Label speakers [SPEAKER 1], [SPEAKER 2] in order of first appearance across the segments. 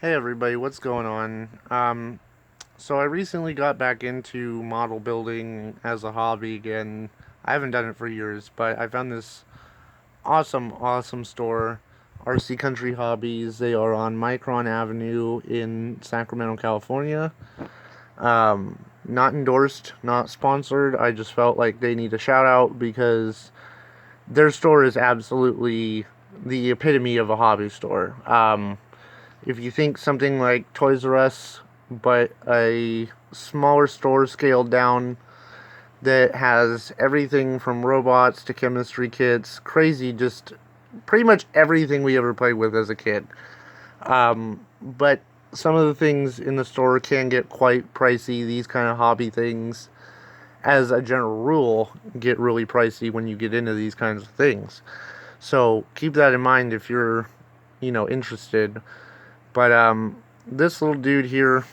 [SPEAKER 1] Hey everybody, what's going on? So I recently got back into model building as a hobby again. I haven't done it for years, but I found this awesome store, RC Country Hobbies. They are on Micron Avenue in Sacramento, California. Not endorsed, not sponsored. I just felt like they need a shout out because their store is absolutely the epitome of a hobby store. If you think something like Toys R Us, but a smaller store scaled down that has everything from robots to chemistry kits, crazy, just pretty much everything we ever played with as a kid. But some of the things in the store can get quite pricey. These kind of hobby things, as a general rule, get really pricey when you get into these kinds of things. So keep that in mind if you're, interested. But this little dude here,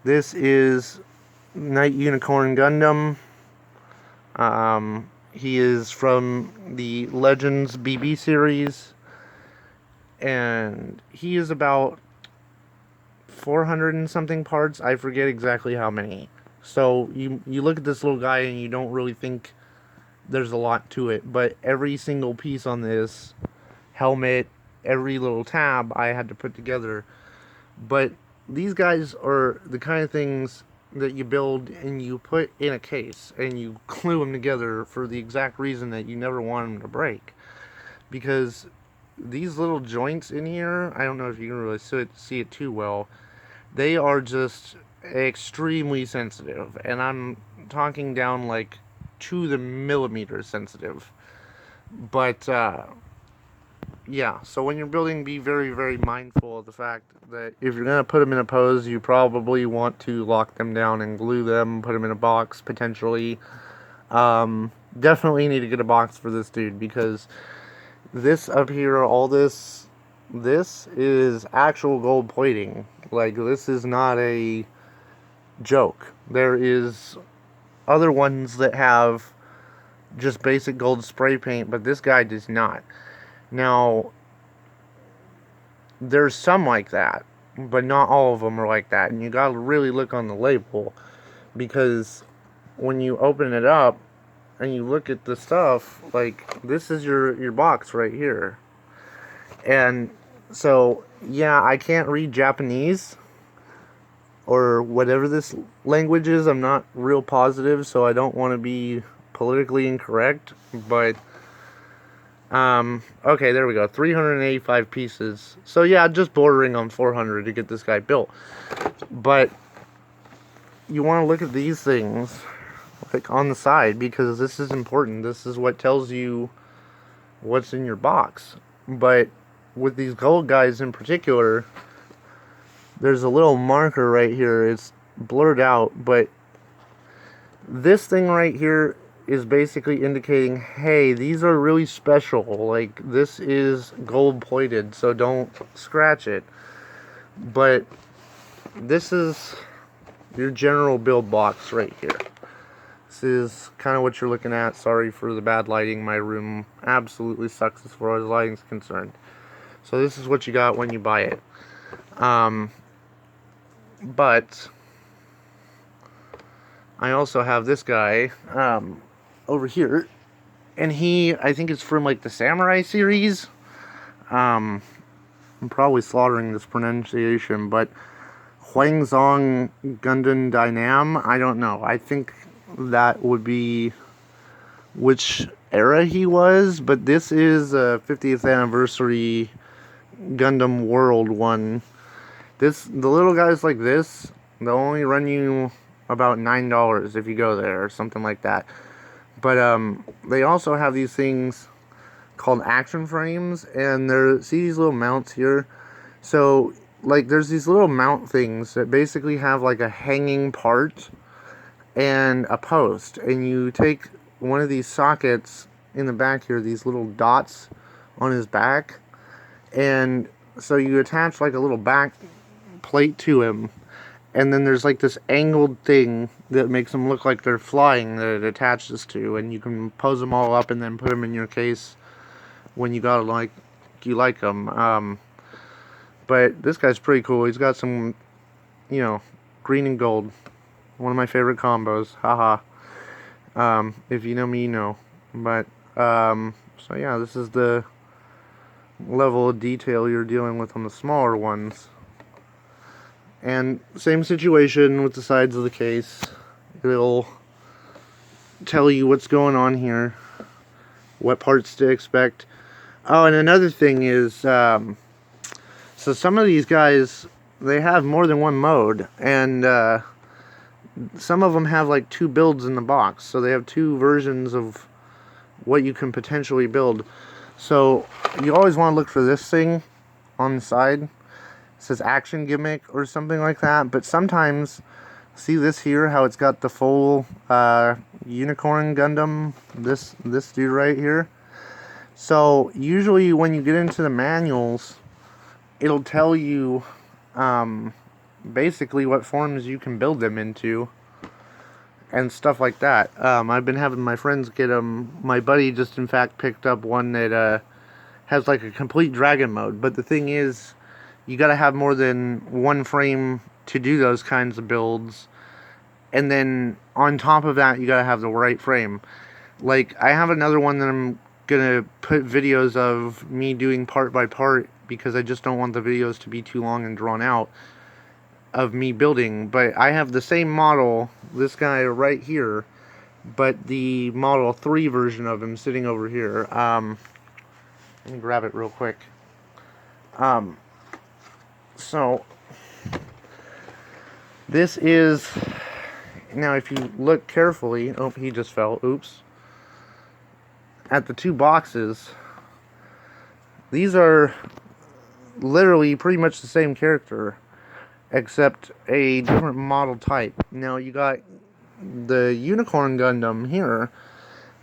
[SPEAKER 1] this is Night Unicorn Gundam. He is from the Legends BB series, and he is about 400 and something parts. I forget exactly how many. So you look at this little guy and you don't really think there's a lot to it, but every single piece on this helmet, every little tab I had to put together. But these guys are the kind of things that you build and you put in a case and you glue them together for the exact reason that you never want them to break. Because these little joints in here, I don't know if you can really see it too well, they are just extremely sensitive. And I'm talking down like to the millimeter sensitive. But yeah, so when you're building, be very mindful of the fact that if you're going to put them in a pose, you probably want to lock them down and glue them, put them in a box potentially. Definitely need to get a box for this dude because this up here, all this is actual gold plating. Like, this is not a joke. There is other ones that have just basic gold spray paint, but this guy does not. Now, there's some like that, but not all of them are like that. And you gotta really look on the label because when you open it up and you look at the stuff, like this is your box right here. And so, yeah, I can't read Japanese or whatever this language is. I'm not real positive, so I don't want to be politically incorrect, but okay, there we go. 385 pieces. So yeah, just bordering on 400 to get this guy built. But you want to look at these things like on the side because this is important. This is what tells you what's in your box. But with these gold guys in particular, there's a little marker right here. It's blurred out, but this thing right here is basically indicating, hey, these are really special. Like, this is gold plated, so don't scratch it. But this is your general build box right here. This is kind of what you're looking at. Sorry for the bad lighting. My room absolutely sucks as far as lighting's concerned. So this is what you got when you buy it. But I also have this guy over here, and I think it's from like the Samurai series. I'm probably slaughtering this pronunciation, but Huangzong Gundam Dynam. I don't know. I think that would be which era he was, but this is a 50th anniversary Gundam World one. The little guys like this, they'll only run you about $9 if you go there or something like that. But they also have these things called action frames, and see these little mounts here. So like there's these little mount things that basically have like a hanging part and a post, and you take one of these sockets in the back here, these little dots on his back, and so you attach like a little back plate to him, and then there's like this angled thing that makes them look like they're flying that it attaches to, and you can pose them all up and then put them in your case when you like them. But this guy's pretty cool. He's got some, you know, green and gold. One of my favorite combos. Haha. If you know me, you know. But, so yeah, this is the level of detail you're dealing with on the smaller ones. And same situation with the sides of the case. It'll tell you what's going on here, what parts to expect. Oh, and another thing is, so some of these guys, they have more than one mode, and some of them have like 2 builds in the box, so they have 2 versions of what you can potentially build. So you always want to look for this thing on the side. It says action gimmick or something like that, but sometimes, see this here, how it's got the full unicorn Gundam, this dude right here. So usually when you get into the manuals, it'll tell you basically what forms you can build them into and stuff like that. I've been having my friends get them. My buddy just in fact picked up one that has like a complete dragon mode, but the thing is, you gotta have more than one frame to do those kinds of builds, and then on top of that you gotta have the right frame. Like, I have another one that I'm gonna put videos of me doing part by part, because I just don't want the videos to be too long and drawn out of me building. But I have the same model, this guy right here, but the Model 3 version of him sitting over here. Let me grab it real quick. So this is, now if you look carefully, oh, he just fell, oops, at the 2 boxes, these are literally pretty much the same character, except a different model type. Now you got the Unicorn Gundam here,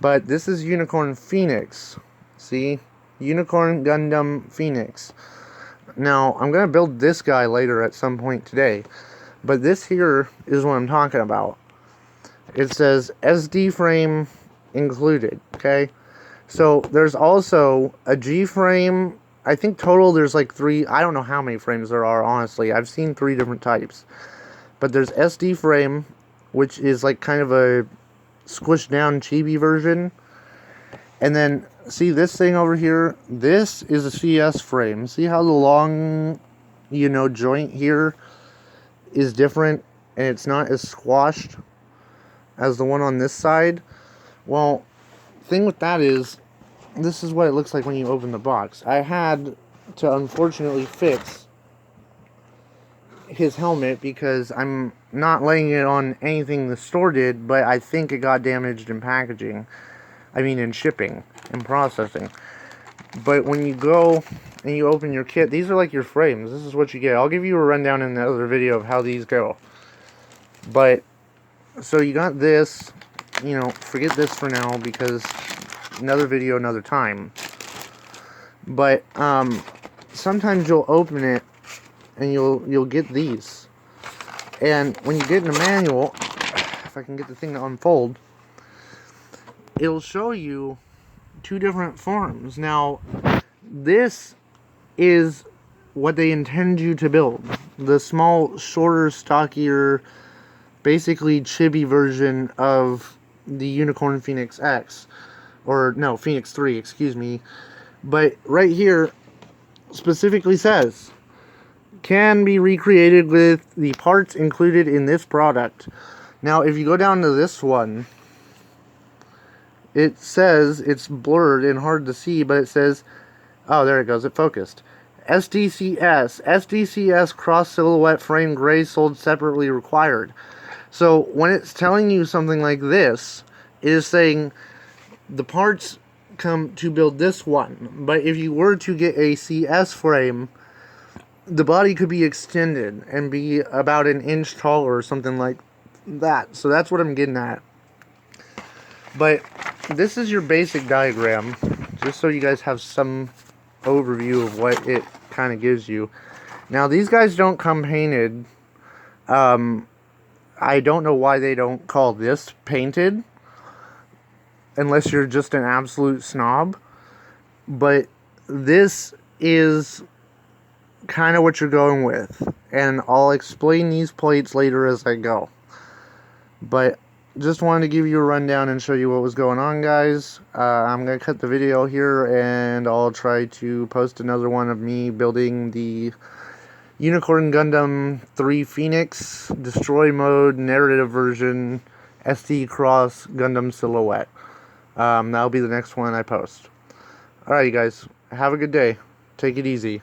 [SPEAKER 1] but this is Unicorn Phoenix. See? Unicorn Gundam Phoenix. Now, I'm going to build this guy later at some point today, but this here is what I'm talking about. It says SD frame included, okay? So, there's also a G frame. I think total there's like 3, I don't know how many frames there are, honestly. I've seen 3 different types. But there's SD frame, which is like kind of a squished down chibi version. And then, see this thing over here? This is a CS frame. See how the long, you know, joint here is different, and it's not as squashed as the one on this side? Well, thing with that is, this is what it looks like when you open the box. I had to unfortunately fix his helmet because I'm not laying it on anything the store did, but I think it got damaged in packaging. I mean in shipping and processing. But when you go and you open your kit, these are like your frames. This is what you get. I'll give you a rundown in the other video of how these go. But, so you got this, you know, forget this for now because another video another time. But sometimes you'll open it and you'll get these. And when you get in the manual, if I can get the thing to unfold, it'll show you 2 different forms. Now, this is what they intend you to build. The small, shorter, stockier, basically chibi version of the Unicorn Phoenix X. Or, no, Phoenix 3, excuse me. But right here, specifically says, can be recreated with the parts included in this product. Now, if you go down to this one, it says, it's blurred and hard to see, but it says, oh, there it goes, it focused. SDCS cross silhouette frame gray sold separately required. So when it's telling you something like this, it is saying the parts come to build this one. But if you were to get a CS frame, the body could be extended and be about an inch taller or something like that. So that's what I'm getting at. But this is your basic diagram, just so you guys have some overview of what it kind of gives you. Now, these guys don't come painted. I don't know why they don't call this painted, unless you're just an absolute snob. But this is kind of what you're going with. And I'll explain these plates later as I go. But just wanted to give you a rundown and show you what was going on, guys. I'm going to cut the video here, and I'll try to post another one of me building the Unicorn Gundam 3 Phoenix Destroy Mode Narrative Version SD Cross Gundam Silhouette. That'll be the next one I post. Alright, you guys. Have a good day. Take it easy.